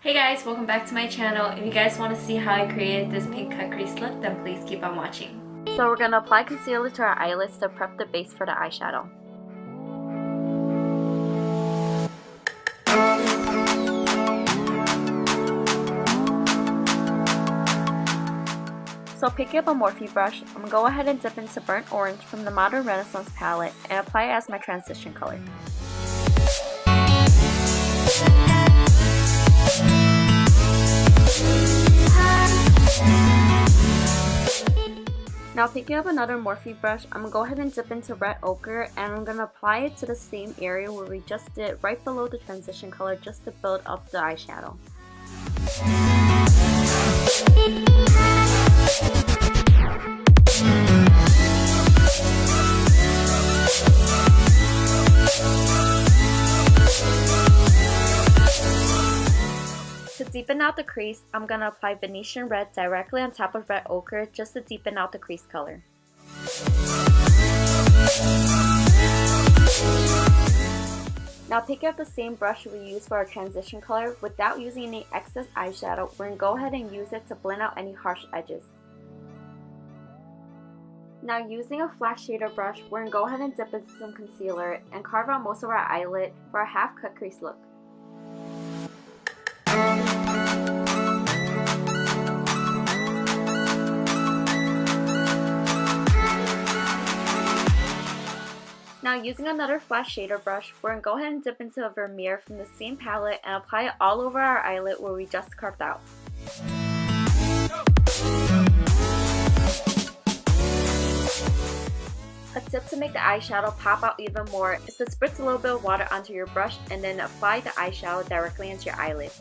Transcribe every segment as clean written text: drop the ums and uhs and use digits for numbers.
Hey guys, welcome back to my channel. If you guys want to see how I created this pink cut crease look, then please keep on watching. So we're going to apply concealer to our eyelids to prep the base for the eyeshadow. So picking up a Morphe brush, I'm going to go ahead and dip into Burnt Orange from the Modern Renaissance palette and apply it as my transition color. Now picking up another Morphe brush, I'm going to go ahead and dip into Red Ochre and I'm going to apply it to the same area where we just did, right below the transition color, just to build up the eyeshadow. To deepen out the crease, I'm going to apply Venetian Red directly on top of Red Ochre just to deepen out the crease color. Now picking up the same brush we used for our transition color, without using any excess eyeshadow, we're going to go ahead and use it to blend out any harsh edges. Now using a flat shader brush, we're going to go ahead and dip into some concealer and carve out most of our eyelid for a half cut crease look. Now using another flat shader brush, we're going to go ahead and dip into a Vermeer from the same palette and apply it all over our eyelid where we just carved out. A tip to make the eyeshadow pop out even more is to spritz a little bit of water onto your brush and then apply the eyeshadow directly into your eyelid.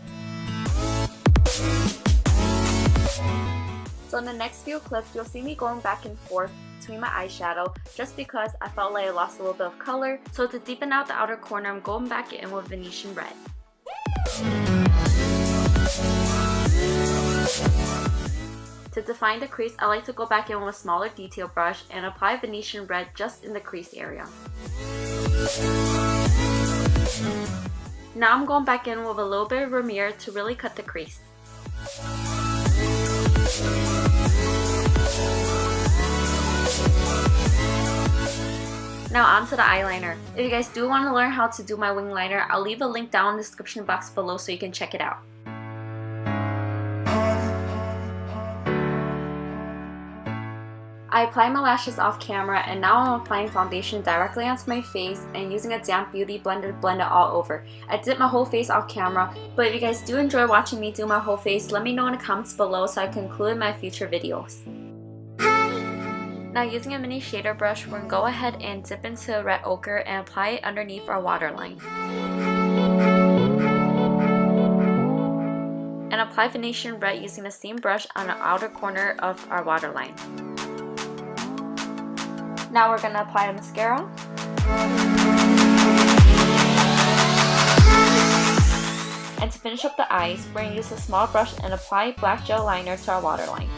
So in the next few clips, you'll see me going back and forth between my eyeshadow just because I felt like I lost a little bit of color. So to deepen out the outer corner, I'm going back in with Venetian Red. To define the crease, I like to go back in with a smaller detail brush and apply Venetian Red just in the crease area. Now I'm going back in with a little bit of Vermeer to really cut the crease. Now onto the eyeliner. If you guys do want to learn how to do my wing liner, I'll leave a link down in the description box below so you can check it out. I apply my lashes off camera and now I'm applying foundation directly onto my face and using a damp beauty blender to blend it all over. I did my whole face off camera, but if you guys do enjoy watching me do my whole face, let me know in the comments below so I can include in my future videos. Now using a mini shader brush, we're going to go ahead and dip into Red Ochre and apply it underneath our waterline. And apply Venetian Red using the same brush on the outer corner of our waterline. Now we're going to apply a mascara. And to finish up the eyes, we're going to use a small brush and apply black gel liner to our waterline.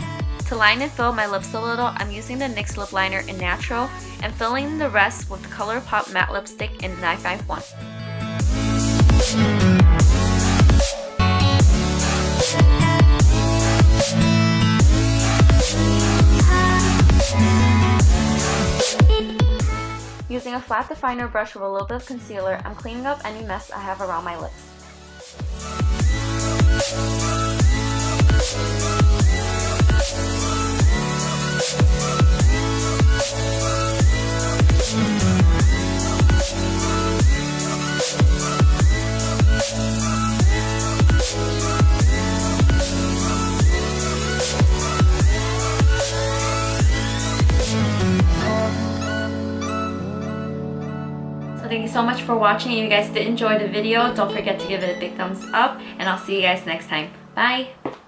To line and fill my lips a little, I'm using the NYX Lip Liner in Natural and filling the rest with the ColourPop matte lipstick in 951. Using a flat definer brush with a little bit of concealer, I'm cleaning up any mess I have around my lips. So thank you so much for watching. If you guys did enjoy the video, don't forget to give it a big thumbs up and I'll see you guys next time. Bye!